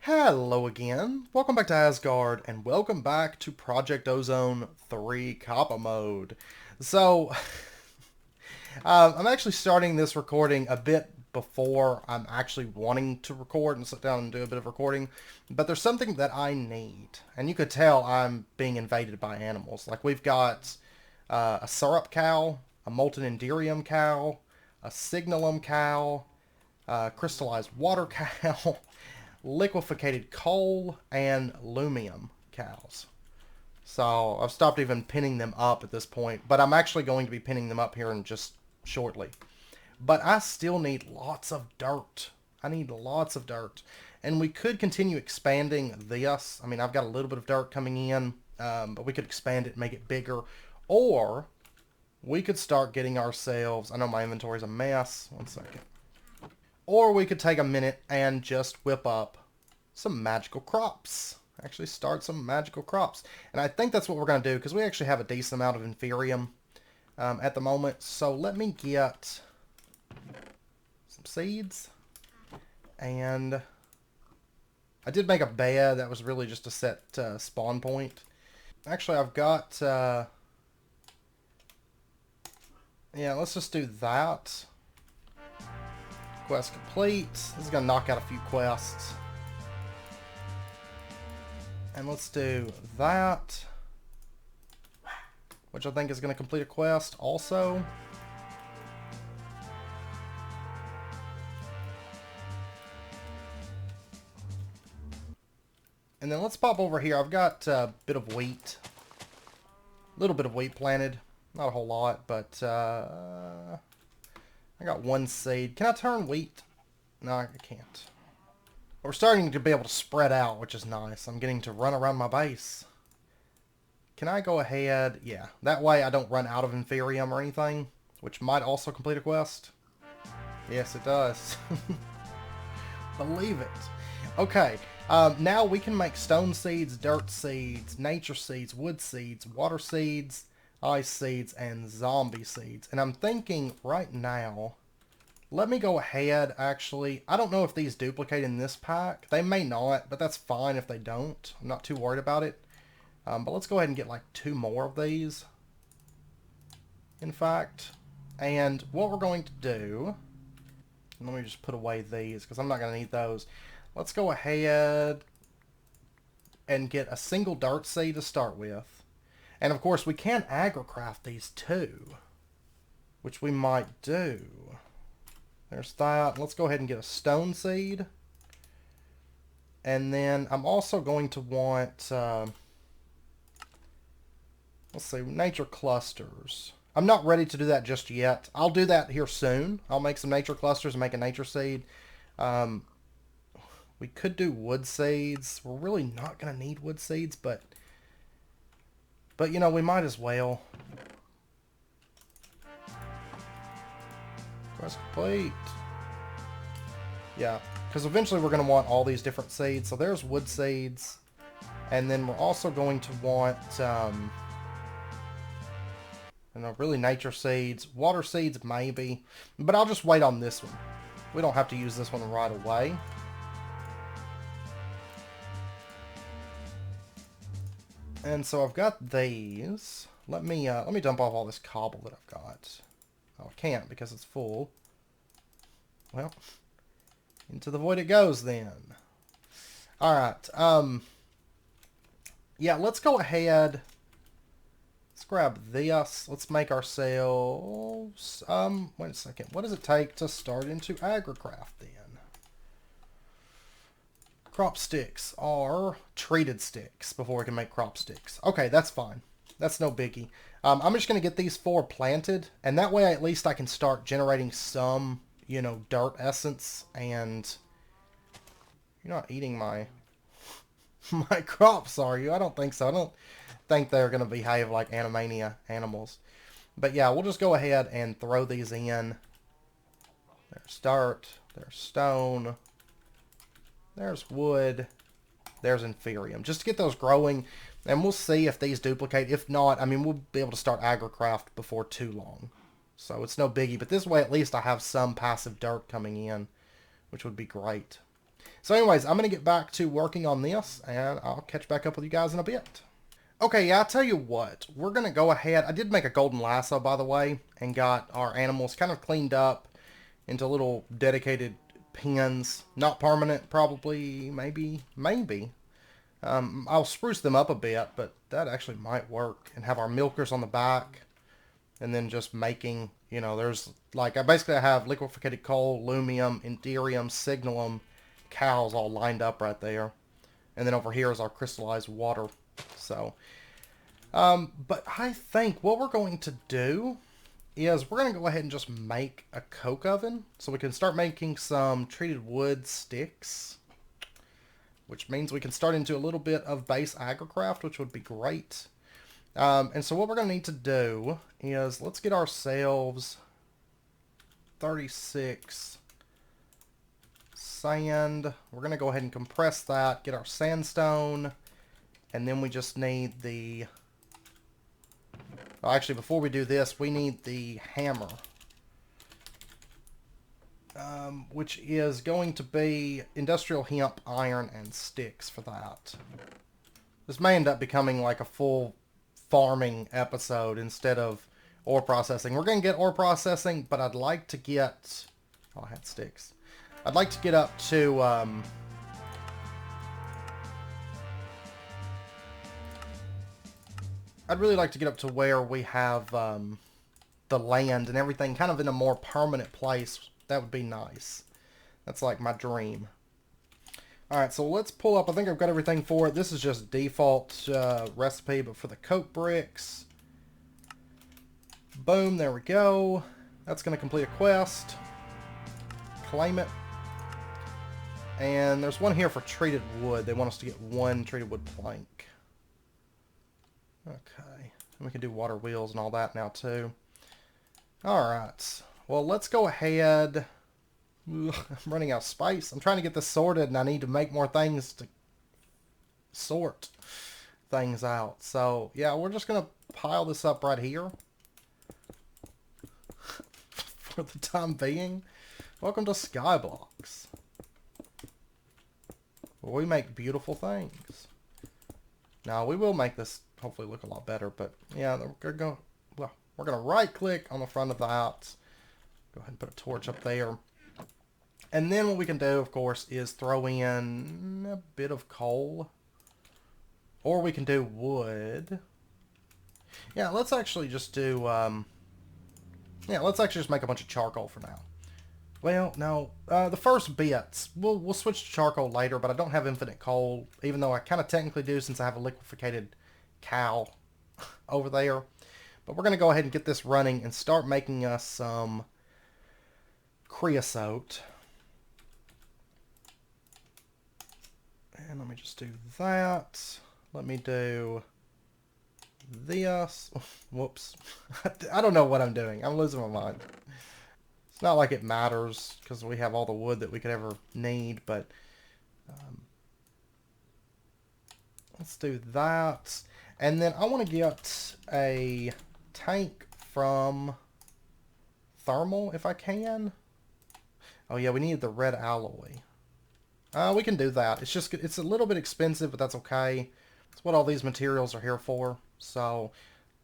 Hello again, welcome back to Asgard, and welcome back to Project Ozone 3 Kappa mode. So, I'm actually starting this recording a bit before I'm actually wanting to record and sit down and do a bit of recording, but there's something that I need, and you could tell I'm being invaded by animals. Like we've got a syrup cow, a molten enderium cow, a signalum cow, crystallized water cow, liquefied coal, and lumium cows. So I've stopped even pinning them up at this point, but I'm actually going to be pinning them up here in just shortly. But I still need lots of dirt. I need lots of dirt. And we could continue expanding this. I mean, I've got a little bit of dirt coming in, but we could expand it and make it bigger. Or we could start getting ourselves... I know my inventory's a mess. One second. Or we could take a minute and just whip up some magical crops. Actually start some magical crops. And I think that's what we're going to do, because we actually have a decent amount of inferium at the moment. So let me get some seeds. And I did make a bed. That was really just a set spawn point. Actually, I've got... yeah, let's just do that. Quest complete. This is going to knock out a few quests. And let's do that, which I think is going to complete a quest also. And then let's pop over here. I've got a bit of wheat. A little bit of wheat planted. Not a whole lot, but I got one seed. Can I turn wheat? No, I can't. We're starting to be able to spread out, which is nice. I'm getting to run around my base. Can I go ahead? Yeah, that way I don't run out of inferium or anything, which might also complete a quest. Yes, it does. Believe it. Okay, now we can make stone seeds, dirt seeds, nature seeds, wood seeds, water seeds, ice seeds, and zombie seeds. And I'm thinking right now... Let me go ahead, actually. I don't know if these duplicate in this pack. They may not, but that's fine if they don't. I'm not too worried about it. But let's go ahead and get like 2 more of these, in fact. And what we're going to do... Let me just put away these, because I'm not going to need those. Let's go ahead and get a single dirt seed to start with. And of course, we can agricraft these too, which we might do. There's that. Let's go ahead and get a stone seed. And then I'm also going to want, let's see, nature clusters. I'm not ready to do that just yet. I'll do that here soon. I'll make some nature clusters and make a nature seed. We could do wood seeds. We're really not going to need wood seeds, but you know, we might as well. Quest complete. Yeah, because eventually we're going to want all these different seeds. So there's wood seeds. And then we're also going to want, you know, really nature seeds. Water seeds, maybe. But I'll just wait on this one. We don't have to use this one right away. And so I've got these. Let me dump off all this cobble that I've got. Oh, I can't because it's full. Well, into the void it goes then. Alright, yeah, let's go ahead. Let's grab this. Let's make ourselves, wait a second. What does it take to start into Agri-craft then? Crop sticks are treated sticks before we can make crop sticks. Okay, that's fine. That's no biggie. I'm just going to get these 4 planted, and that way at least I can start generating some, you know, dirt essence. And you're not eating my my crops, are you? I don't think so. I don't think they're going to behave like Animania animals. But yeah, we'll just go ahead and throw these in. There's dirt. There's stone. There's wood. There's inferium. Just to get those growing. And we'll see if these duplicate. If not, I mean, we'll be able to start agricraft before too long. So it's no biggie. But this way, at least I have some passive dirt coming in, which would be great. So anyways, I'm going to get back to working on this, and I'll catch back up with you guys in a bit. Okay, yeah, I'll tell you what. We're going to go ahead. I did make a golden lasso, by the way, and got our animals kind of cleaned up into little dedicated pens. Not permanent, probably, maybe. I'll spruce them up a bit, but that actually might work. And have our milkers on the back. And then just making, you know, there's like, I basically have liquefied coal, lumium, inderium, signalum, cows all lined up right there. And then over here is our crystallized water. So, but I think what we're going to do is we're going to go ahead and just make a coke oven. So we can start making some treated wood sticks. Which means we can start into a little bit of base Agri-craft, which would be great. And so what we're going to need to do is let's get ourselves 36 sand. We're going to go ahead and compress that, get our sandstone, and then we just need the... Well, actually, before we do this, we need the hammer. Which is going to be industrial hemp, iron, and sticks for that. This may end up becoming like a full farming episode instead of ore processing. We're going to get ore processing, but I'd like to get... Oh, I had sticks. I'd like to get up to... I'd really like to get up to where we have the land and everything kind of in a more permanent place. That would be nice. That's like my dream. Alright, so let's pull up. I think I've got everything for it. This is just default recipe, but for the coke bricks. Boom, there we go. That's going to complete a quest. Claim it. And there's one here for treated wood. They want us to get one treated wood plank. Okay. We can do water wheels and all that now too. Alright. Well, let's go ahead. Ugh, I'm running out of space. I'm trying to get this sorted, and I need to make more things to sort things out. So, yeah, we're just going to pile this up right here for the time being. Welcome to Skyblocks, where we make beautiful things. Now, we will make this hopefully look a lot better, but yeah, we're going to right-click on the front of that. Go ahead and put a torch up there. And then what we can do, of course, is throw in a bit of coal. Or we can do wood. Yeah, let's actually just do... yeah, let's actually just make a bunch of charcoal for now. Well, no. The first bits, we'll switch to charcoal later, but I don't have infinite coal, even though I kind of technically do since I have a liquefied cow over there. But we're going to go ahead and get this running and start making us some creosote. And let me just do that. Let me do this. Whoops. I don't know what I'm doing. I'm losing my mind. It's not like it matters because we have all the wood that we could ever need, but let's do that. And then I want to get a tank from Thermal if I can. Oh yeah, we need the red alloy. We can do that. It's just, it's a little bit expensive, but that's okay. That's what all these materials are here for. So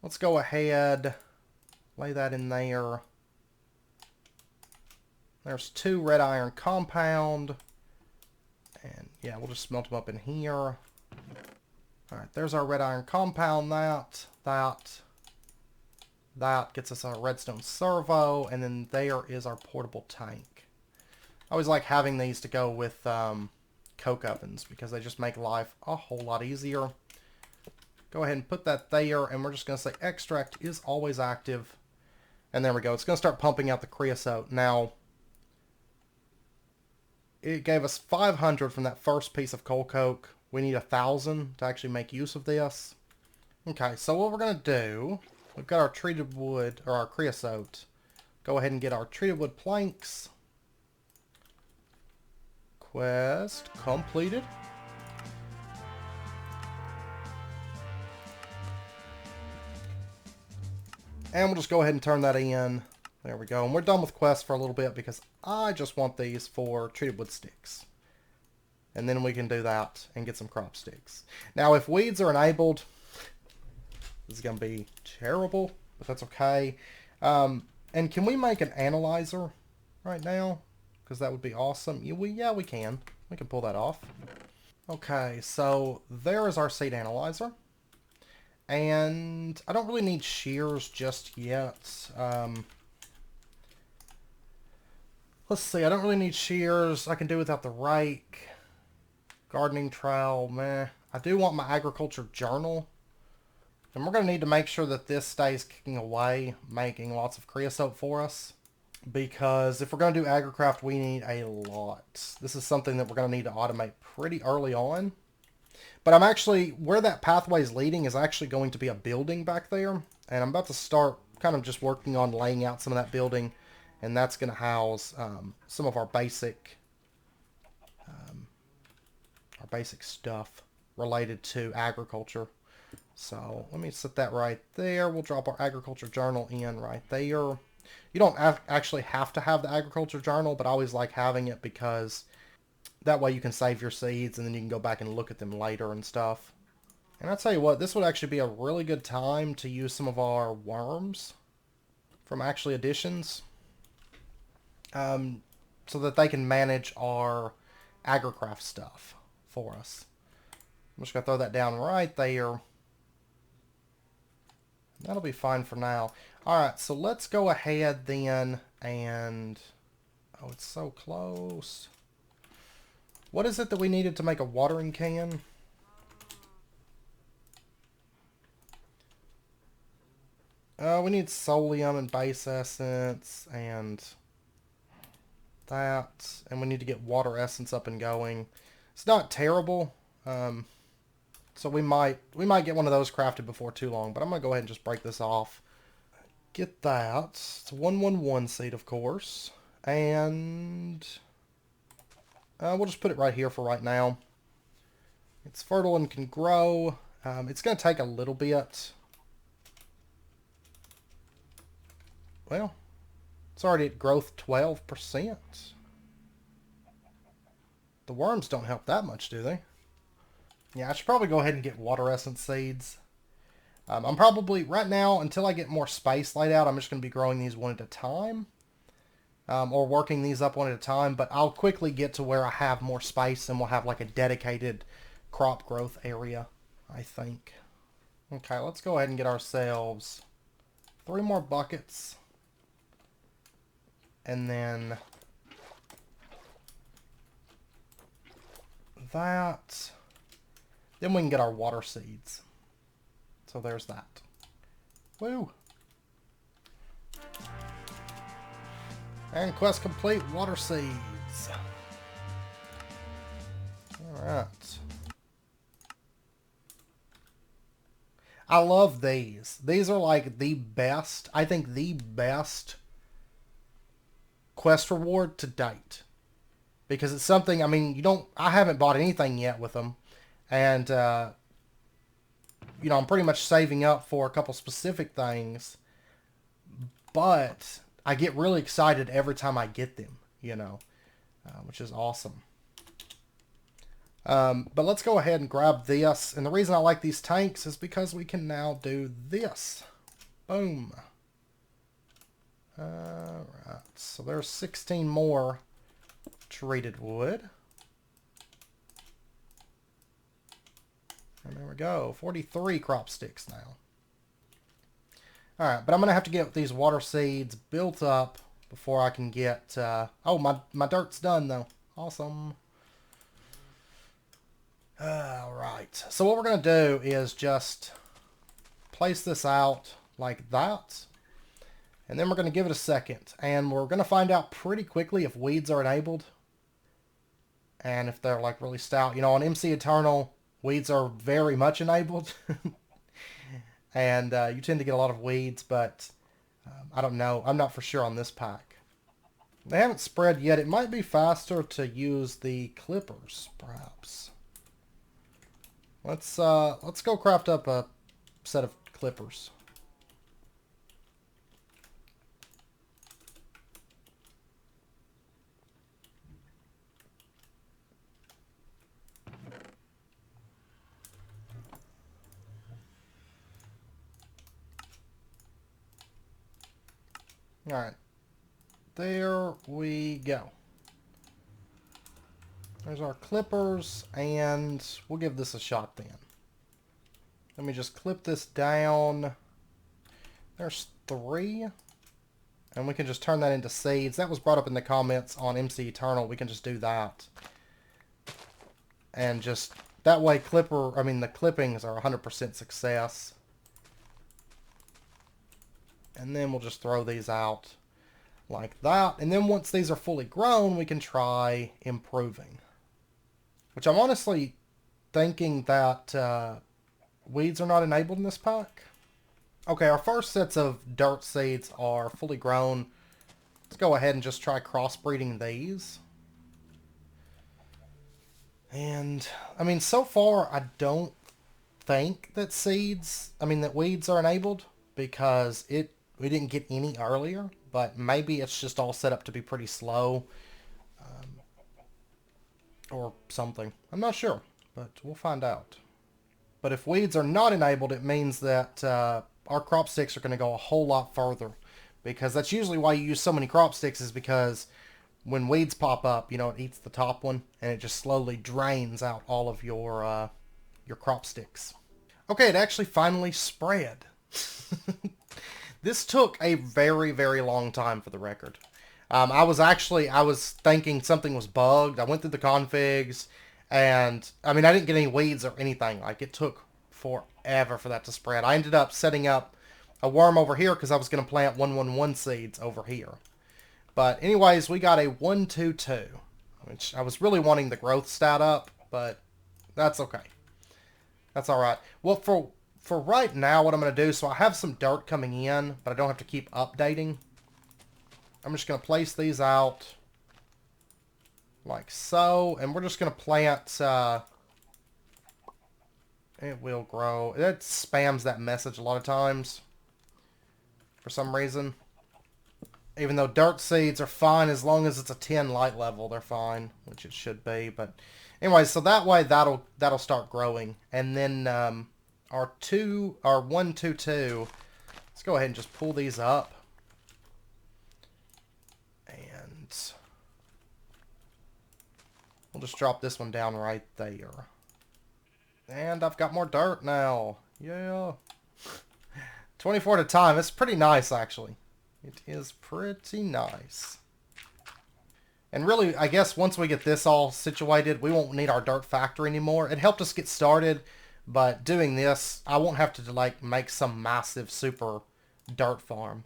let's go ahead, lay that in there. There's 2 red iron compound. And yeah, we'll just smelt them up in here. Alright, there's our red iron compound. That gets us our redstone servo. And then there is our portable tank. I always like having these to go with coke ovens because they just make life a whole lot easier. Go ahead and put that there, and we're just going to say extract is always active. And there we go. It's going to start pumping out the creosote. Now, it gave us 500 from that first piece of coal coke. We need 1,000 to actually make use of this. Okay, so what we're going to do, we've got our treated wood, or our creosote. Go ahead and get our treated wood planks. Quest completed. And we'll just go ahead and turn that in. There we go. And we're done with quests for a little bit because I just want these for treated wood sticks. And then we can do that and get some crop sticks. Now, if weeds are enabled, this is going to be terrible, but that's okay. And can we make an analyzer right now? Because that would be awesome. Yeah, we can. We can pull that off. Okay, so there is our seed analyzer. And I don't really need shears just yet. Let's see, I don't really need shears. I can do without the rake. Gardening trowel, meh. I do want my agriculture journal. And we're going to need to make sure that this stays kicking away, making lots of creosote for us. Because if we're going to do Agri-craft, we need a lot. This is something that we're going to need to automate pretty early on. But I'm actually, where that pathway is leading is actually going to be a building back there. And I'm about to start kind of just working on laying out some of that building. And that's going to house some of our basic stuff related to agriculture. So let me set that right there. We'll drop our agriculture journal in right there. You don't actually have to have the agriculture journal, but I always like having it because that way you can save your seeds and then you can go back and look at them later and stuff. And I'll tell you what, this would actually be a really good time to use some of our worms from actually additions so that they can manage our Agri-craft stuff for us. I'm just going to throw that down right there. That'll be fine for now. Alright, so let's go ahead then and... Oh, it's so close. What is it that we needed to make a watering can? We need Solium and base essence and that. And we need to get water essence up and going. It's not terrible. So we might get one of those crafted before too long, but I'm going to go ahead and just break this off. Get that. It's a 111 seed, of course. And we'll just put it right here for right now. It's fertile and can grow. It's going to take a little bit. Well, it's already at growth 12%. The worms don't help that much, do they? Yeah, I should probably go ahead and get water essence seeds. I'm probably, right now, until I get more space laid out, I'm just going to be growing these one at a time. Or working these up one at a time. But I'll quickly get to where I have more space and we'll have like a dedicated crop growth area, I think. Okay, let's go ahead and get ourselves 3 more buckets. And then that. Then we can get our water seeds. So there's that. Woo! And quest complete, water seeds. Alright. I love these. These are like the best, I think the best quest reward to date. Because it's something, I mean, I haven't bought anything yet with them. And, I'm pretty much saving up for a couple specific things. But I get really excited every time I get them, which is awesome. But let's go ahead and grab this. And the reason I like these tanks is because we can now do this. Boom. Alright, so there's 16 more treated wood. And there we go, 43 crop sticks now. Alright, but I'm going to have to get these water seeds built up before I can get... oh, my dirt's done though. Awesome. Alright, so what we're going to do is just place this out like that. And then we're going to give it a second. And we're going to find out pretty quickly if weeds are enabled. And if they're like really stout. On MC Eternal, weeds are very much enabled. And you tend to get a lot of weeds, but I don't know. I'm not for sure on this pack. They haven't spread yet. It might be faster to use the clippers, perhaps. Let's go craft up a set of clippers. Alright. There we go. There's our clippers, and we'll give this a shot then. Let me just clip this down. There's 3. And we can just turn that into seeds. That was brought up in the comments on MC Eternal. We can just do that. And just, that way the clippings are 100% success. And then we'll just throw these out like that. And then once these are fully grown, we can try improving. Which I'm honestly thinking that weeds are not enabled in this pack. Okay, our first sets of dirt seeds are fully grown. Let's go ahead and just try crossbreeding these. And, I mean, so far I don't think that that weeds are enabled because we didn't get any earlier, but maybe it's just all set up to be pretty slow. Or something. I'm not sure, but we'll find out. But if weeds are not enabled, it means that our crop sticks are going to go a whole lot further. Because that's usually why you use so many crop sticks, is because when weeds pop up, it eats the top one, and it just slowly drains out all of your crop sticks. Okay, it actually finally spread. This took a very, very long time for the record. I was thinking something was bugged. I went through the configs, and, I didn't get any weeds or anything. Like, it took forever for that to spread. I ended up setting up a worm over here because I was going to plant 111 seeds over here. But anyways, we got a 122, which I was really wanting the growth stat up, but that's okay. That's alright. Well, for right now, what I'm going to do, so I have some dirt coming in, but I don't have to keep updating. I'm just going to place these out like so, and we're just going to plant, it will grow. It spams that message a lot of times for some reason. Even though dirt seeds are fine as long as it's a 10 light level, they're fine, which it should be. But anyway, so that way that'll start growing. And then our 122, let's go ahead and just pull these up. And we'll just drop this one down right there. And I've got more dirt now. Yeah. 24 at a time. It's pretty nice, actually. It is pretty nice. And really, I guess once we get this all situated, we won't need our dirt factory anymore. It helped us get started, but doing this, I won't have to make some massive super dirt farm.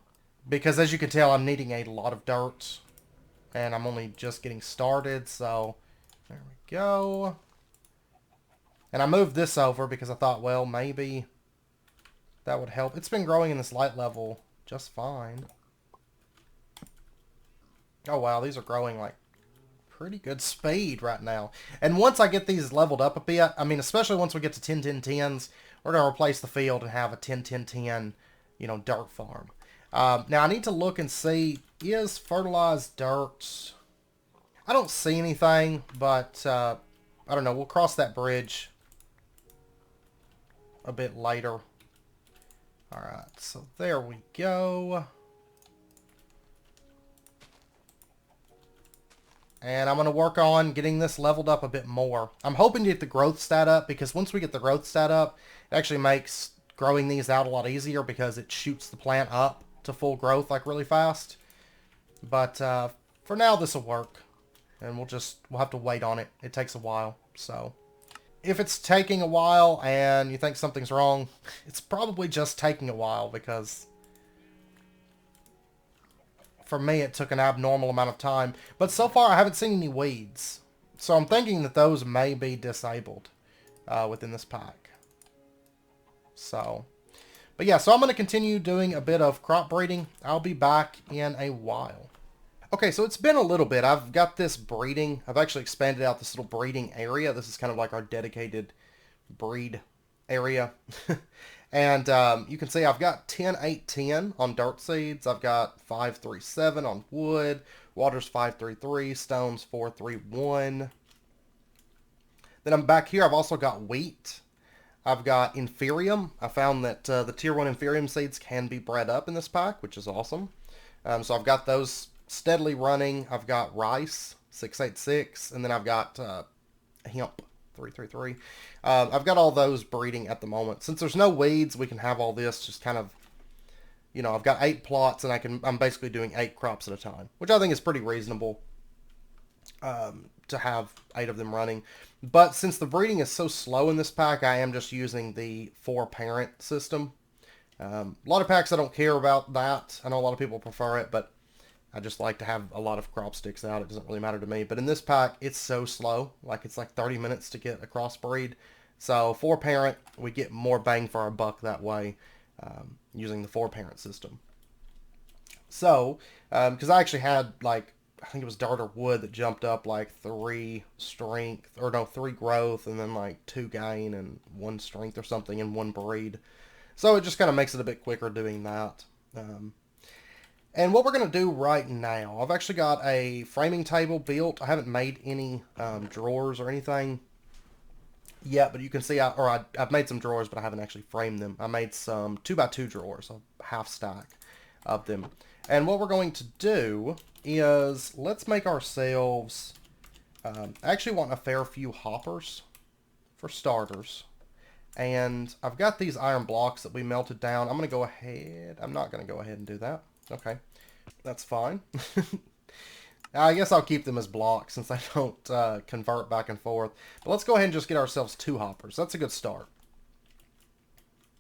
Because as you can tell, I'm needing a lot of dirt. And I'm only just getting started, so there we go. And I moved this over because I thought, well, maybe that would help. It's been growing in this light level just fine. Oh, wow, these are growing like pretty good speed right now. And once I get these leveled up a bit, especially once we get to 10-10-10s, we're going to replace the field and have a 10-10-10, dirt farm. Now, I need to look and see, is fertilized dirt... I don't see anything, but I don't know. We'll cross that bridge a bit later. Alright, so there we go. And I'm going to work on getting this leveled up a bit more. I'm hoping to get the growth stat up, because once we get the growth stat up, it actually makes growing these out a lot easier, because it shoots the plant up to full growth really fast. But for now, this will work. And we'll have to wait on it. It takes a while, so... If it's taking a while and you think something's wrong, it's probably just taking a while, because for me it took an abnormal amount of time. But so far I haven't seen any weeds. So I'm thinking that those may be disabled within this pack. So, but yeah, so I'm going to continue doing a bit of crop breeding. I'll be back in a while. Okay, so it's been a little bit. I've got this breeding. I've actually expanded out this little breeding area. This is kind of like our dedicated breed area. And you can see I've got 10-8-10 on dirt seeds. I've got 5-3-7 on wood. Water's 5-3-3. Stone's 4-3-1. Then I'm back here. I've also got wheat. I've got Inferium. I found that the Tier 1 Inferium seeds can be bred up in this pack, which is awesome. So I've got those steadily running. I've got rice 686, and then I've got hemp 333. I've got all those breeding at the moment. Since there's no weeds, we can have all this just kind of, I've got 8 plots, and I'm basically doing 8 crops at a time, which I think is pretty reasonable to have 8 of them running. But since the breeding is so slow in this pack, I am just using the 4-parent system. A lot of packs I don't care about that. I know a lot of people prefer it, but I just like to have a lot of crop sticks out. It doesn't really matter to me. But in this pack, it's so slow. Like, it's like 30 minutes to get a crossbreed. So 4-parent, we get more bang for our buck that way, using the 4-parent system. So, because I actually had, like, I think it was dirt or wood that jumped up like 3 strength, or no, 3 growth, and then like 2 gain and 1 strength or something in 1 breed. So it just kind of makes it a bit quicker doing that. And what we're going to do right now, I've actually got a framing table built. I haven't made any drawers or anything yet, but you can see, I've made some drawers, but I haven't actually framed them. I made some 2x2 drawers, a half stack of them. And what we're going to do is, let's make ourselves, I actually want a fair few hoppers for starters. And I've got these iron blocks that we melted down. I'm going to go ahead. I'm not going to go ahead and do that. Okay. That's fine. I guess I'll keep them as blocks since I don't convert back and forth. But let's go ahead and just get ourselves 2 hoppers. That's a good start.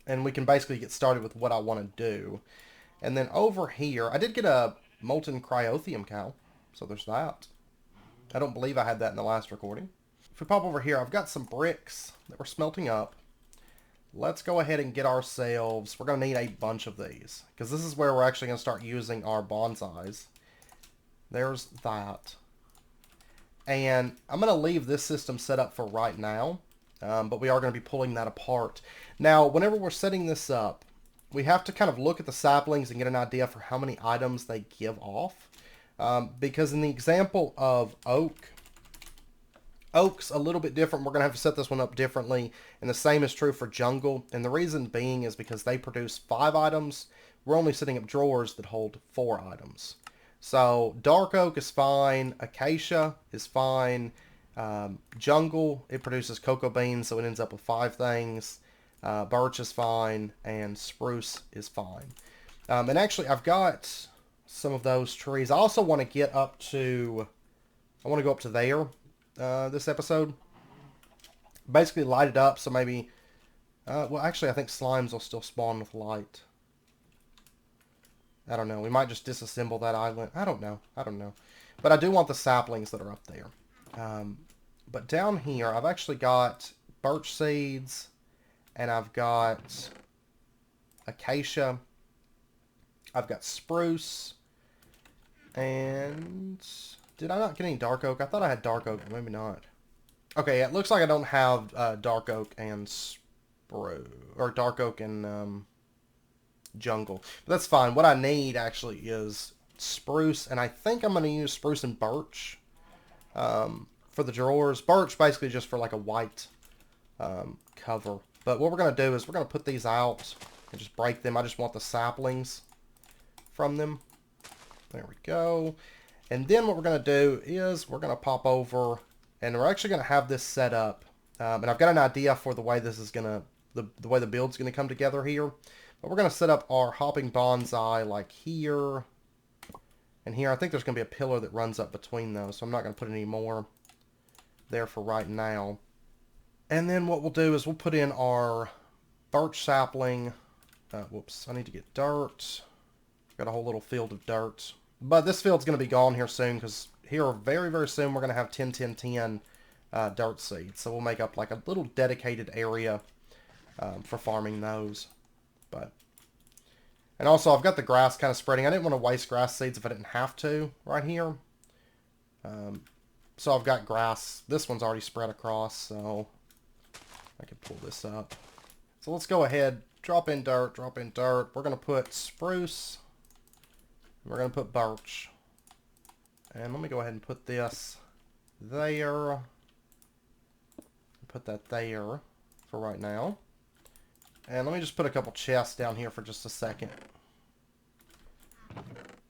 And we can basically get started with what I want to do. And then over here, I did get a molten cryothium cow. So there's that. I don't believe I had that in the last recording. If we pop over here, I've got some bricks that we're smelting up. Let's go ahead and get ourselves, we're going to need a bunch of these, because this is where we're actually going to start using our bonsais. There's that. And I'm going to leave this system set up for right now, but we are going to be pulling that apart. Now, whenever we're setting this up, we have to kind of look at the saplings and get an idea for how many items they give off. Because in the example of oak's a little bit different. We're going to have to set this one up differently. And the same is true for jungle. And the reason being is because they produce 5 items. We're only setting up drawers that hold 4 items. So dark oak is fine. Acacia is fine. Jungle, it produces cocoa beans, so it ends up with 5 things. Birch is fine. And spruce is fine. And actually, I've got some of those trees. I also want to get up to, I want to go up to there. This episode. Basically light it up, so maybe, well, actually, I think slimes will still spawn with light. I don't know. We might just disassemble that island. I don't know. But I do want the saplings that are up there. But down here, I've actually got birch seeds, and I've got acacia. I've got spruce, and did I not get any dark oak? I thought I had dark oak, maybe not. Okay, it looks like I don't have dark oak and spruce, or dark oak and jungle. But that's fine. What I need actually is spruce, and I think I'm going to use spruce and birch for the drawers. Birch basically just for like a white cover. But what we're going to do is we're going to put these out and just break them. I just want the saplings from them. There we go. And then what we're going to do is we're going to pop over, and we're actually going to have this set up. And I've got an idea for the way this is going to, the way the build's going to come together here. But we're going to set up our hopping bonsai like here and here. I think there's going to be a pillar that runs up between those, so I'm not going to put any more there for right now. And then what we'll do is we'll put in our birch sapling. Whoops, I need to get dirt. Got a whole little field of dirt. But this field's going to be gone here soon, because here very, very soon we're going to have 10, 10, 10 dirt seeds. So we'll make up like a little dedicated area for farming those. And also I've got the grass kind of spreading. I didn't want to waste grass seeds if I didn't have to right here. So I've got grass. This one's already spread across, so I can pull this up. So let's go ahead, drop in dirt, drop in dirt. We're going to put spruce. We're going to put birch. And let me go ahead and put this there. Put that there for right now. And let me just put a couple chests down here for just a second.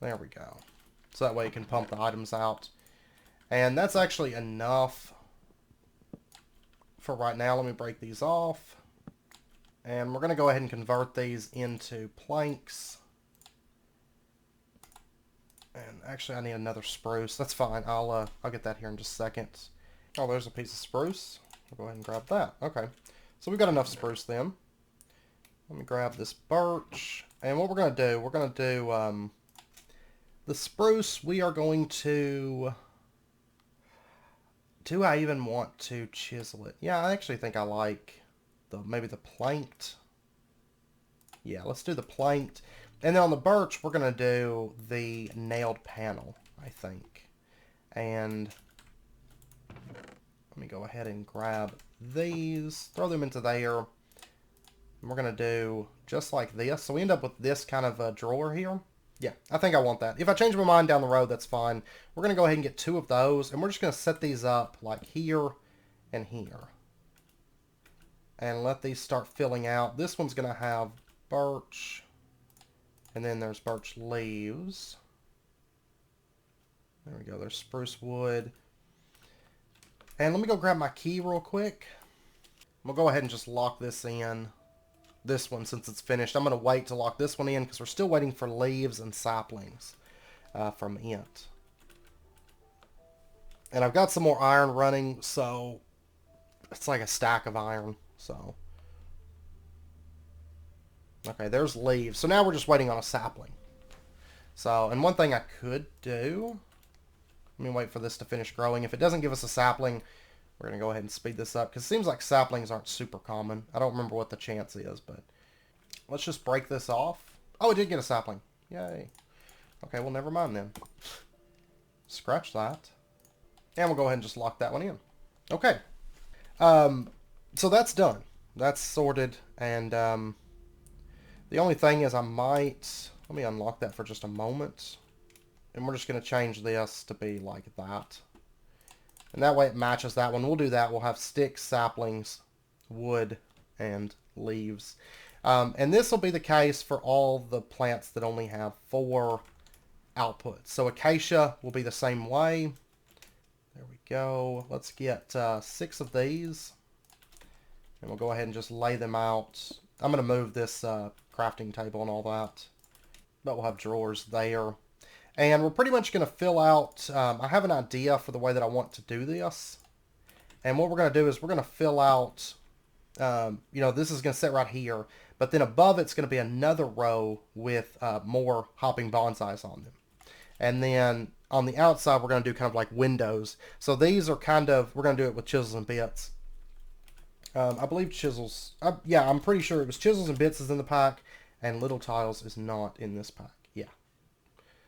There we go. So that way you can pump the items out. And that's actually enough for right now. Let me break these off. And we're going to go ahead and convert these into planks. And actually I need another spruce. That's fine. I'll get that here in just a second. Oh, there's a piece of spruce. I'll go ahead and grab that. Okay. So we've got enough spruce then. Let me grab this birch. And what we're going to do, we're going to do the spruce. We are going to... Do I even want to chisel it? Yeah, I actually think I like maybe the planked. Yeah, let's do the planked. And then on the birch, we're going to do the nailed panel, I think. And let me go ahead and grab these, throw them into there. And we're going to do just like this. So we end up with this kind of a drawer here. Yeah, I think I want that. If I change my mind down the road, that's fine. We're going to go ahead and get 2 of those. And we're just going to set these up like here and here. And let these start filling out. This one's going to have birch. And then there's birch leaves. There we go. There's spruce wood. And let me go grab my key real quick. We'll go ahead and just lock this in. This one, since it's finished. I'm going to wait to lock this one in because we're still waiting for leaves and saplings from it. And I've got some more iron running, so it's like a stack of iron. So okay, there's leaves. So now we're just waiting on a sapling. So, and one thing I could do, let me wait for this to finish growing. If it doesn't give us a sapling, we're going to go ahead and speed this up because it seems like saplings aren't super common. I don't remember what the chance is, but let's just break this off. Oh, it did get a sapling. Yay. Okay, well, never mind then. Scratch that. And we'll go ahead and just lock that one in. Okay. So that's done. That's sorted. And the only thing is I might... Let me unlock that for just a moment. And we're just going to change this to be like that. And that way it matches that one. We'll do that. We'll have sticks, saplings, wood, and leaves. And this will be the case for all the plants that only have 4 outputs. So acacia will be the same way. There we go. Let's get 6 of these. And we'll go ahead and just lay them out. I'm going to move this crafting table and all that. But we'll have drawers there. And we're pretty much going to fill out, I have an idea for the way that I want to do this. And what we're going to do is we're going to fill out, you know, this is going to sit right here. But then above it's going to be another row with more hopping bonsais on them. And then on the outside we're going to do kind of like windows. So these are kind of, we're going to do it with chisels and bits. I believe chisels, yeah, I'm pretty sure it was chisels and bits is in the pack. And little tiles is not in this pack. Yeah.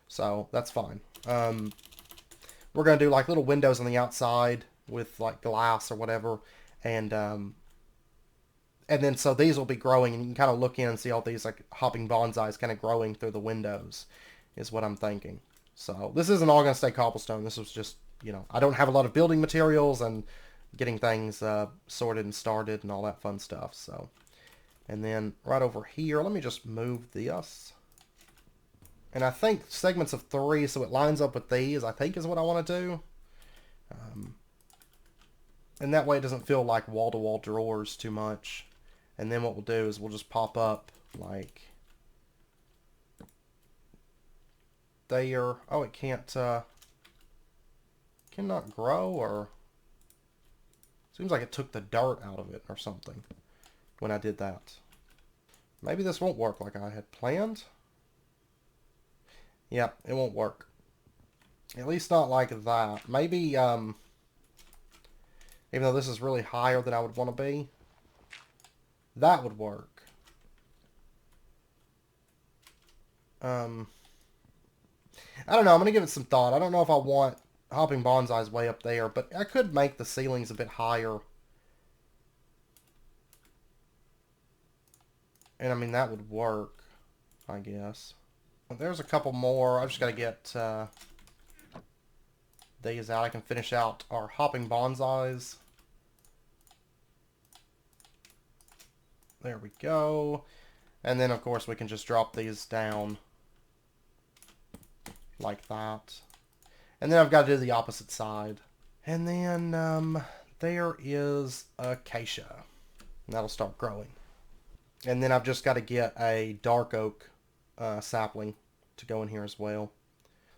So that's fine. We're going to do like little windows on the outside with like glass or whatever. And then so these will be growing and you can kind of look in and see all these like hopping bonsais kind of growing through the windows is what I'm thinking. So this isn't all going to stay cobblestone. This was just, you know, I don't have a lot of building materials and getting things sorted and started and all that fun stuff. So, and then right over here, let me just move this. And I think segments of 3, so it lines up with these, I think is what I want to do. And that way it doesn't feel like wall-to-wall drawers too much. And then what we'll do is we'll just pop up like there. Oh, it can't, cannot grow, or seems like it took the dirt out of it or something when I did that. Maybe this won't work like I had planned. Yeah, it won't work. At least not like that. Maybe, even though this is really higher than I would want to be, that would work. I don't know. I'm going to give it some thought. I don't know if I want hopping bonsais way up there, but I could make the ceilings a bit higher. And I mean, that would work, I guess. There's a couple more. I've just got to get these out. I can finish out our hopping bonsais. There we go. And then, of course, we can just drop these down like that. And then I've got to do the opposite side. And then there is acacia. And that'll start growing. And then I've just got to get a dark oak sapling to go in here as well.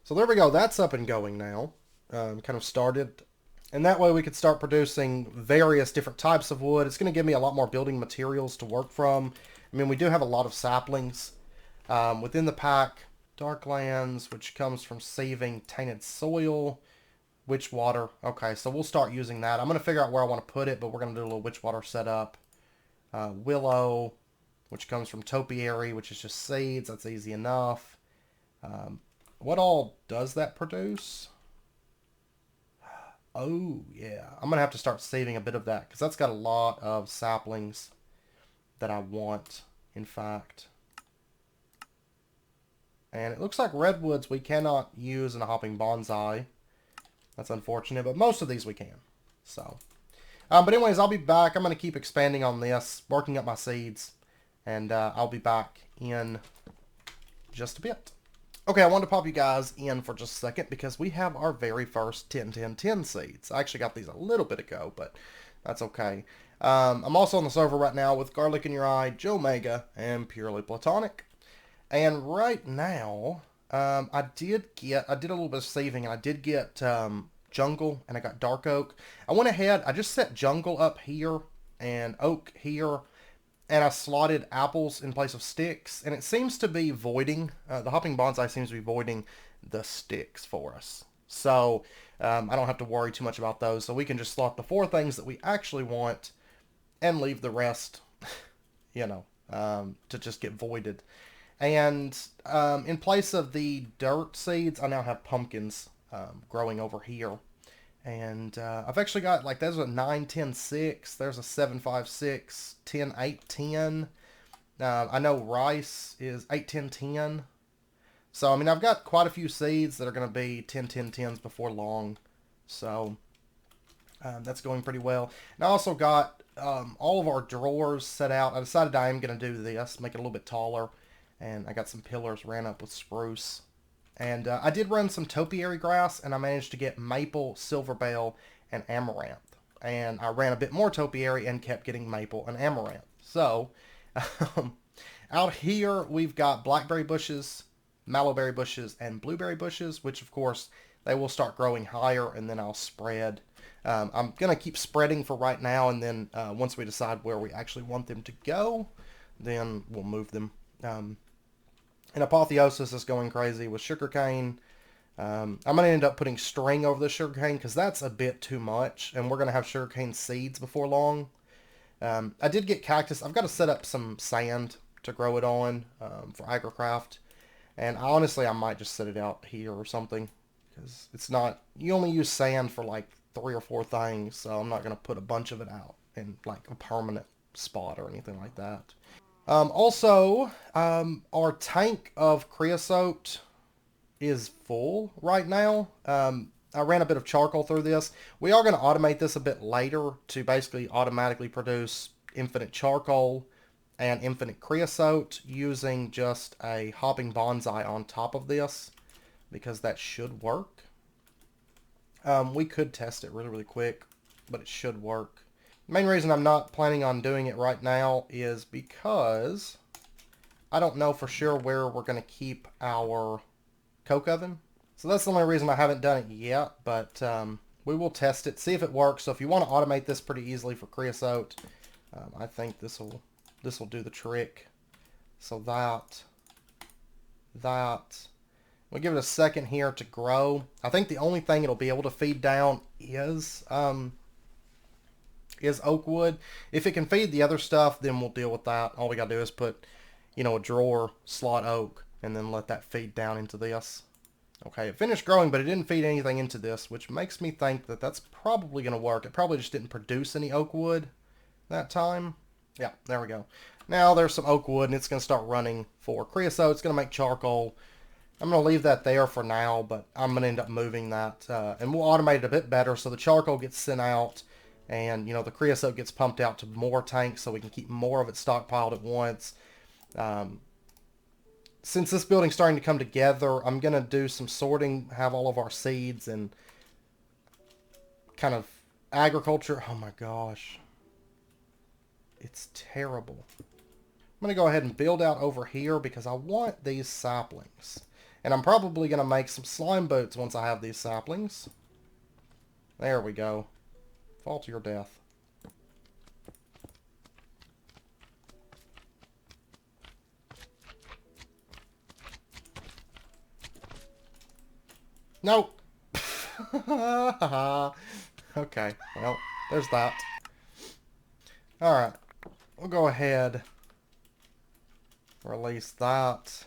So there we go. That's up and going now. Kind of started. And that way we could start producing various different types of wood. It's going to give me a lot more building materials to work from. I mean, we do have a lot of saplings within the pack. Darklands, which comes from saving tainted soil. Witch water. Okay, so we'll start using that. I'm going to figure out where I want to put it, but we're going to do a little witch water setup. Willow, which comes from topiary, which is just seeds. That's easy enough. What all does that produce? Oh, yeah. I'm going to have to start saving a bit of that, because that's got a lot of saplings that I want, in fact. And it looks like redwoods we cannot use in a hopping bonsai. That's unfortunate, but most of these we can. So, but anyways, I'll be back. I'm going to keep expanding on this, working up my seeds, and I'll be back in just a bit. Okay, I wanted to pop you guys in for just a second because we have our very first 10-10-10 seeds. I actually got these a little bit ago, but that's okay. I'm also on the server right now with Garlic in Your Eye, Joe Mega, and Purely Platonic. And right now, I did a little bit of saving, and I did get jungle, and I got dark oak. I went ahead, I just set jungle up here, and oak here, and I slotted apples in place of sticks, and it seems to be voiding, the hopping bonsai seems to be voiding the sticks for us. So, I don't have to worry too much about those, so we can just slot the 4 things that we actually want, and leave the rest, you know, to just get voided. And in place of the dirt seeds, I now have pumpkins growing over here. And I've actually got, like, there's a 9-10-6, there's a 7-5-6, 10-8-10. I know rice is 8-10-10. So, I mean, I've got quite a few seeds that are going to be 10-10-10s before long. So, that's going pretty well. And I also got all of our drawers set out. I decided I am going to do this, make it a little bit taller. And I got some pillars ran up with spruce. And I did run some topiary grass, and I managed to get maple, silverbell, and amaranth. And I ran a bit more topiary and kept getting maple and amaranth. So, out here we've got blackberry bushes, mallowberry bushes, and blueberry bushes, which of course they will start growing higher, and then I'll spread. I'm going to keep spreading for right now, and then once we decide where we actually want them to go, then we'll move them. And apotheosis is going crazy with sugarcane. I'm going to end up putting string over the sugarcane because that's a bit too much. And we're going to have sugarcane seeds before long. I did get cactus. I've got to set up some sand to grow it on for Agri-craft. And honestly, I might just set it out here or something. Because it's not... You only use sand for like 3 or 4 things. So I'm not going to put a bunch of it out in like a permanent spot or anything like that. Also, our tank of creosote is full right now. I ran a bit of charcoal through this. We are going to automate this a bit later to basically automatically produce infinite charcoal and infinite creosote using just a hopping bonsai on top of this, because that should work. We could test it really, really quick, but it should work. The main reason I'm not planning on doing it right now is because I don't know for sure where we're going to keep our coke oven. So that's the only reason I haven't done it yet, but we will test it, see if it works. So if you want to automate this pretty easily for creosote, I think this will do the trick. So that we'll give it a second here to grow. I think the only thing it'll be able to feed down is oak wood. If it can feed the other stuff, then we'll deal with that. All we gotta do is put, you know, a drawer, slot oak, and then let that feed down into this. Okay, it finished growing, but it didn't feed anything into this, which makes me think that that's probably going to work. It probably just didn't produce any oak wood that time. Yeah, there we go. Now there's some oak wood, and it's going to start running for creosote. It's going to make charcoal. I'm going to leave that there for now, but I'm going to end up moving that, and we'll automate it a bit better so the charcoal gets sent out, and, you know, the creosote gets pumped out to more tanks so we can keep more of it stockpiled at once. since this building's starting to come together, I'm going to do some sorting, have all of our seeds and kind of agriculture. Oh my gosh. It's terrible. I'm going to go ahead and build out over here because I want these saplings. And I'm probably going to make some slime boots once I have these saplings. There we go. Fall to your death. Nope. Okay, well, there's that. Alright, we'll go ahead. Release that.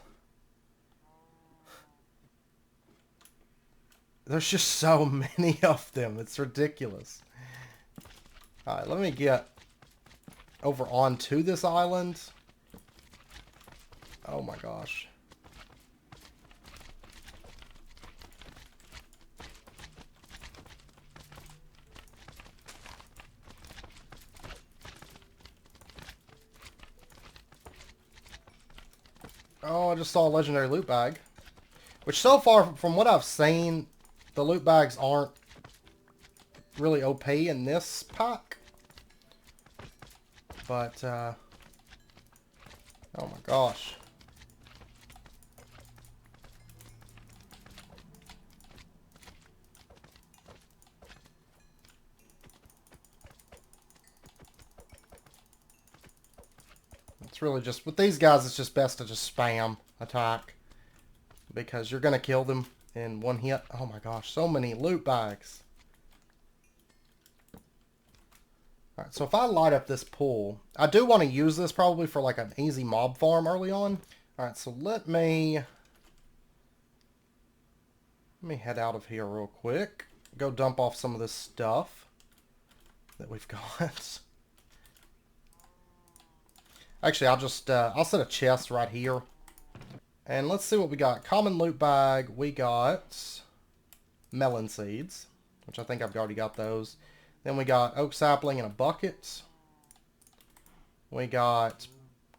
There's just so many of them. It's ridiculous. Alright, let me get over onto this island. Oh my gosh. Oh, I just saw a legendary loot bag. Which so far, from what I've seen, the loot bags aren't really OP in this pack. But, oh my gosh. It's really just, with these guys, it's just best to just spam attack. Because you're going to kill them in one hit. Oh my gosh, so many loot bags. Alright, so if I light up this pool, I do want to use this probably for like an easy mob farm early on. Alright, so let me head out of here real quick. Go dump off some of this stuff that we've got. Actually, I'll set a chest right here. And let's see what we got. Common loot bag, we got melon seeds, which I think I've already got those. Then we got oak sapling in a bucket. We got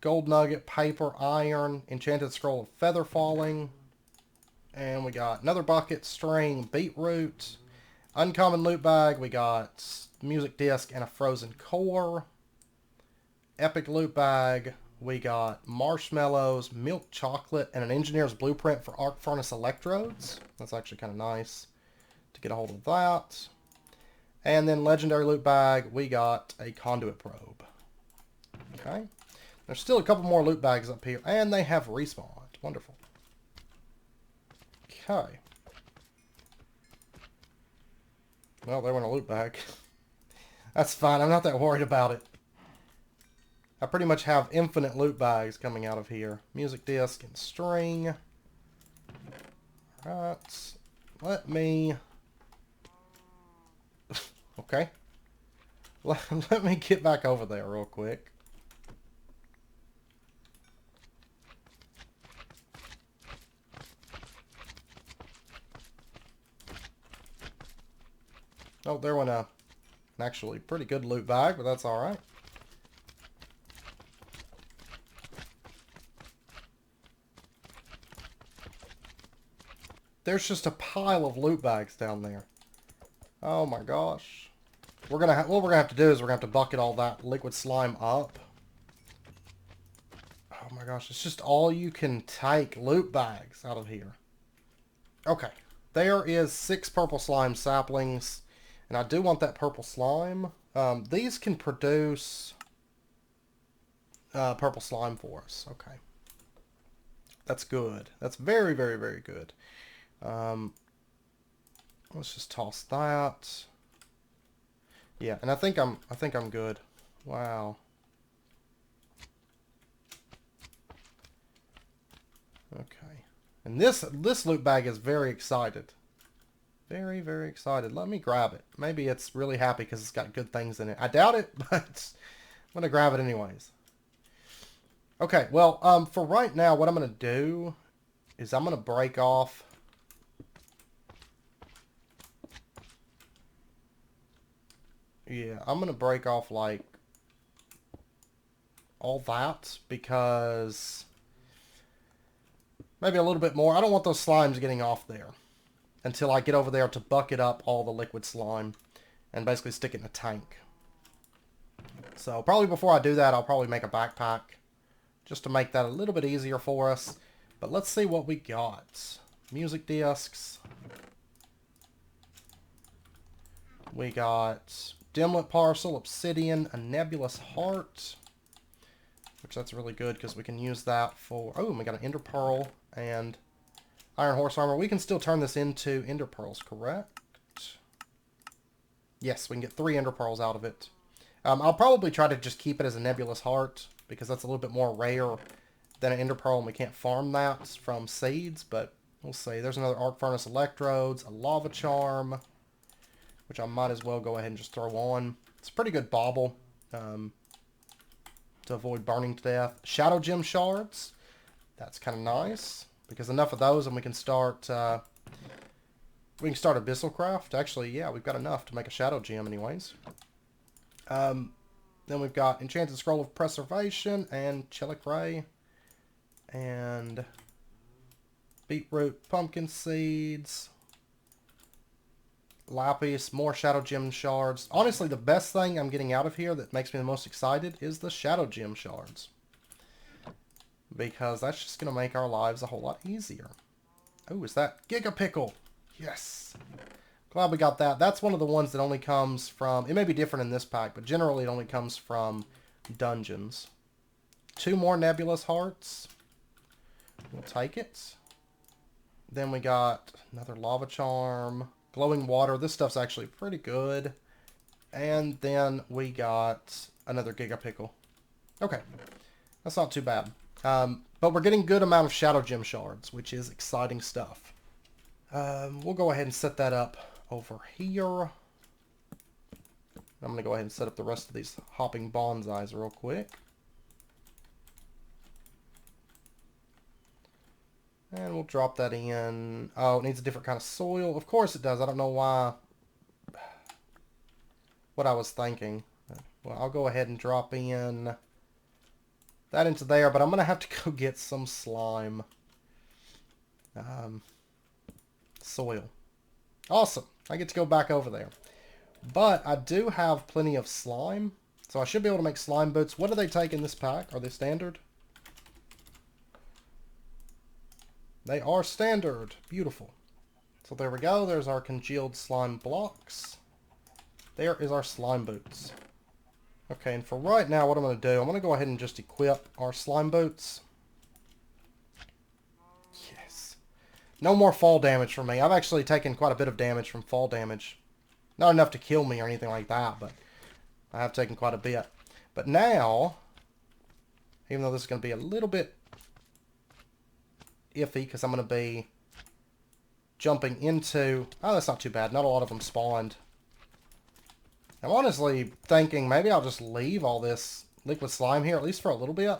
gold nugget, paper, iron, enchanted scroll of feather falling. And we got another bucket, string, beetroot. Uncommon loot bag, we got music disc and a frozen core. Epic loot bag, we got marshmallows, milk chocolate, and an engineer's blueprint for arc furnace electrodes. That's actually kind of nice to get a hold of that. And then legendary loot bag, we got a conduit probe. Okay. There's still a couple more loot bags up here, and they have respawned. Wonderful. Okay. Well, they went a loot bag. That's fine. I'm not that worried about it. I pretty much have infinite loot bags coming out of here. Music disc and string. Alright. Let me... Okay. Let me get back over there real quick. Oh, there went an actually pretty good loot bag, but that's alright. There's just a pile of loot bags down there. Oh my gosh. What we're gonna have to do is we're gonna have to bucket all that liquid slime up. Oh my gosh, it's just all you can take loot bags out of here. Okay. There is 6 purple slime saplings. And I do want that purple slime. These can produce purple slime for us. Okay. That's good. That's very, very, very good. Let's just toss that. Yeah, and I think I'm good. Wow. Okay. And this loot bag is very excited. Very, very excited. Let me grab it. Maybe it's really happy because it's got good things in it. I doubt it, but I'm going to grab it anyways. Okay, well, for right now, what I'm going to do is I'm going to break off... Yeah, I'm going to break off, like, all that because Maybe a little bit more. I don't want those slimes getting off there until I get over there to bucket up all the liquid slime and basically stick it in a tank. So probably before I do that, I'll probably make a backpack just to make that a little bit easier for us. But let's see what we got. Music discs. We got dimlet parcel, obsidian, a nebulous heart, which that's really good because we can use that for... Oh, and we got an ender pearl and iron horse armor. We can still turn this into ender pearls, correct? Yes, we can get 3 ender pearls out of it. I'll probably try to just keep it as a nebulous heart because that's a little bit more rare than an ender pearl, and we can't farm that from seeds, but we'll see. There's another arc furnace electrodes, a lava charm, which I might as well go ahead and just throw on. It's a pretty good bauble to avoid burning to death. Shadow gem shards. That's kind of nice because enough of those and we can start Agri-craft. Actually, yeah, we've got enough to make a shadow gem anyways. Then we've got Enchanted Scroll of Preservation and Chilic Ray. And beetroot, pumpkin seeds, lapis, more shadow gem shards. Honestly, the best thing I'm getting out of here that makes me the most excited is the shadow gem shards. Because that's just going to make our lives a whole lot easier. Oh, is that Giga Pickle? Yes. Glad we got that. That's one of the ones that only comes from... It may be different in this pack, but generally it only comes from dungeons. 2 more nebulous hearts. We'll take it. Then we got another lava charm. Glowing water. This stuff's actually pretty good. And then we got another Giga Pickle. Okay. That's not too bad. But we're getting good amount of shadow gem shards, which is exciting stuff. We'll go ahead and set that up over here. I'm going to go ahead and set up the rest of these hopping bonsais real quick. And we'll drop that in. Oh, it needs a different kind of soil. Of course it does. I don't know why. What I was thinking. Well, I'll go ahead and drop in that into there, but I'm going to have to go get some slime. Soil. Awesome. I get to go back over there. But I do have plenty of slime, so I should be able to make slime boots. What do they take in this pack? Are they standard? They are standard. Beautiful. So there we go. There's our congealed slime blocks. There is our slime boots. Okay, and for right now, what I'm going to do, I'm going to go ahead and just equip our slime boots. Yes. No more fall damage for me. I've actually taken quite a bit of damage from fall damage. Not enough to kill me or anything like that, but I have taken quite a bit. But now, even though this is going to be a little bit iffy because I'm going to be jumping into... Oh, that's not too bad. Not a lot of them spawned. I'm honestly thinking maybe I'll just leave all this liquid slime here, at least for a little bit.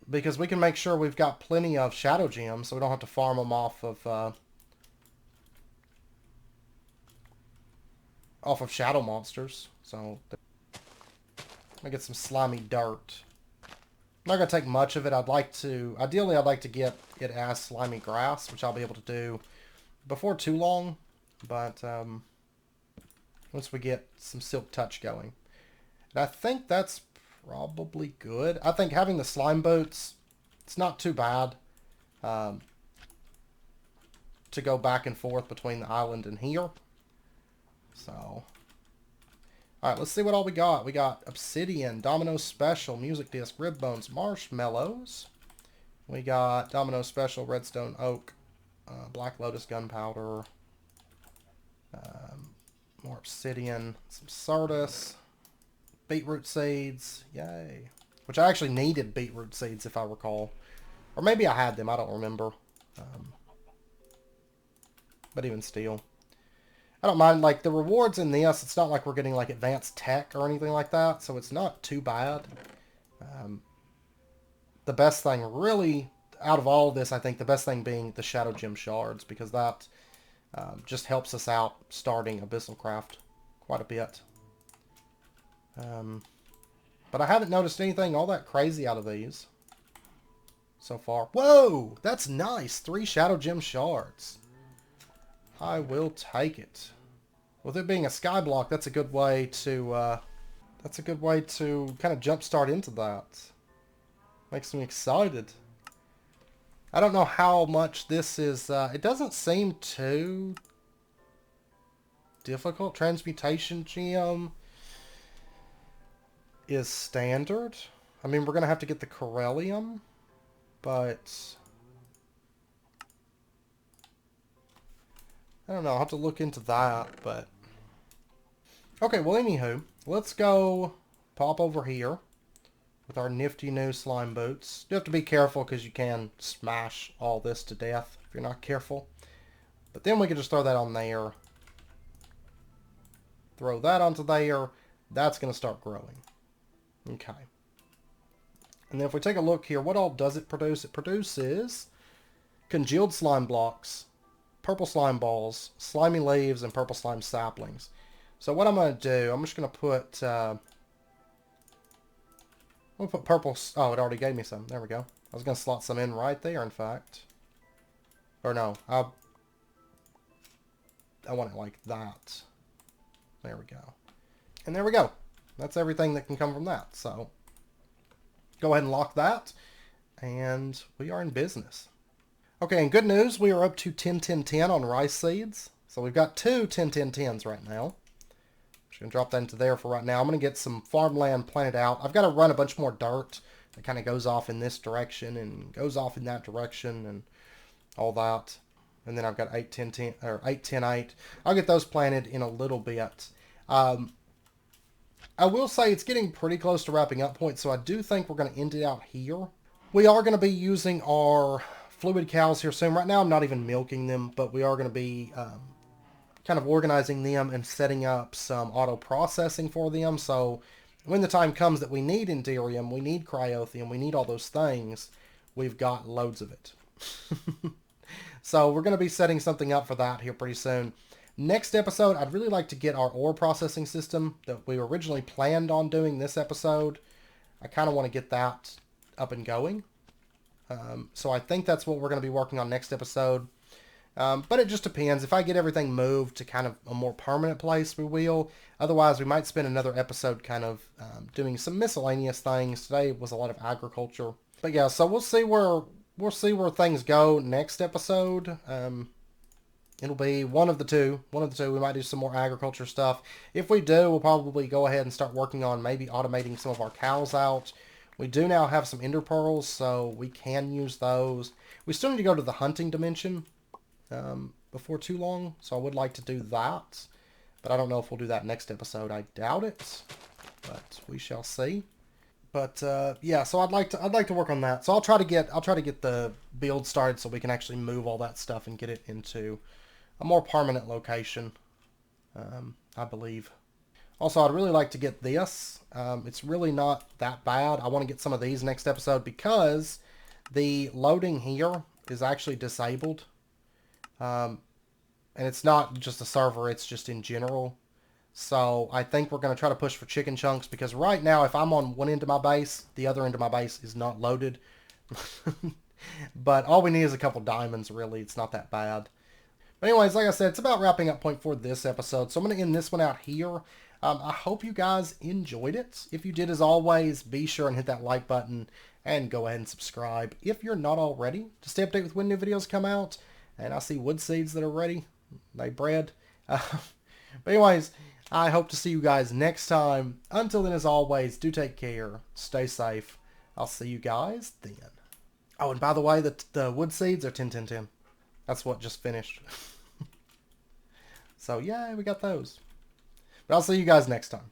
Because we can make sure we've got plenty of shadow gems so we don't have to farm them off of shadow monsters. So, I get some slimy dirt. I'm not going to take much of it. Ideally I'd like to get it as slimy grass, which I'll be able to do before too long. But once we get some silk touch going. And I think that's probably good. I think having the slime boats, it's not too bad to go back and forth between the island and here. So, alright, let's see what all we got. We got obsidian, Domino Special, music disc, rib bones, marshmallows. We got Domino Special, redstone oak, black lotus gunpowder, more obsidian, some sardis, beetroot seeds, yay. Which I actually needed beetroot seeds if I recall. Or maybe I had them, I don't remember. But even still. I don't mind, like, the rewards in this, it's not like we're getting, like, advanced tech or anything like that, so it's not too bad. The best thing, really, out of all of this, I think the best thing being the Shadow Gem Shards, because that just helps us out starting Agri-craft quite a bit. But I haven't noticed anything all that crazy out of these. so far. Whoa! That's nice. 3 Shadow Gem shards. I will take it. With it being a sky block, that's a good way to kind of jumpstart into that. Makes me excited. I don't know how much this is, it doesn't seem too difficult. Transmutation gem is standard. I mean, we're going to have to get the Corellium, but I don't know. I'll have to look into that, but okay, well, anywho, let's go pop over here with our nifty new slime boots. You have to be careful because you can smash all this to death if you're not careful. But then we can just throw that on there. Throw that onto there. That's going to start growing. Okay. And then if we take a look here, what all does it produce? It produces congealed slime blocks, purple slime balls, slimy leaves, and purple slime saplings. So what I'm going to do, I'm just going to put... I'm going to put purple... Oh, it already gave me some. There we go. I was going to slot some in right there, in fact. Or no. I want it like that. There we go. And there we go. That's everything that can come from that. So, go ahead and lock that. And we are in business. Okay, and good news. We are up to 10-10-10 on rice seeds. So we've got 2 10-10-10s right now. Just going to drop that into there for right now. I'm going to get some farmland planted out. I've got to run a bunch more dirt that kind of goes off in this direction and goes off in that direction and all that. And then I've got 8-10-10 or 8-10-8. I'll get those planted in a little bit. I will say it's getting pretty close to wrapping up point, so I do think we're going to end it out here. We are going to be using our fluid cows here soon. Right now I'm not even milking them, but we are going to be kind of organizing them and setting up some auto processing for them. So when the time comes that we need Enderium, we need Cryothium, we need all those things, we've got loads of it. So we're going to be setting something up for that here pretty soon. Next episode, I'd really like to get our ore processing system that we originally planned on doing this episode. I kind of want to get that up and going. So I think that's what we're going to be working on next episode. But it just depends. If I get everything moved to kind of a more permanent place, we will. Otherwise, we might spend another episode kind of doing some miscellaneous things. Today was a lot of agriculture. But yeah, so we'll see where things go next episode. It'll be one of the two. We might do some more agriculture stuff. If we do, we'll probably go ahead and start working on maybe automating some of our cows out. We do now have some ender pearls, so we can use those. We still need to go to the hunting dimension before too long, so I would like to do that. But I don't know if we'll do that next episode. I doubt it, but we shall see. But yeah, so I'd like to work on that. So I'll try to get the build started so we can actually move all that stuff and get it into a more permanent location, I believe. Also, I'd really like to get this. It's really not that bad. I want to get some of these next episode because the loading here is actually disabled. And it's not just the server, it's just in general. So I think we're going to try to push for chicken chunks because right now, if I'm on one end of my base, the other end of my base is not loaded. But all we need is a couple diamonds, really. It's not that bad. But anyways, like I said, it's about wrapping up point for this episode. So I'm going to end this one out here. I hope you guys enjoyed it. If you did, as always, be sure and hit that like button and go ahead and subscribe if you're not already to stay updated with when new videos come out. And I see wood seeds that are ready. They bred. But anyways, I hope to see you guys next time. Until then, as always, do take care. Stay safe. I'll see you guys then. Oh, and by the way, the wood seeds are 10-10-10. That's what just finished. So, yeah, we got those. But I'll see you guys next time.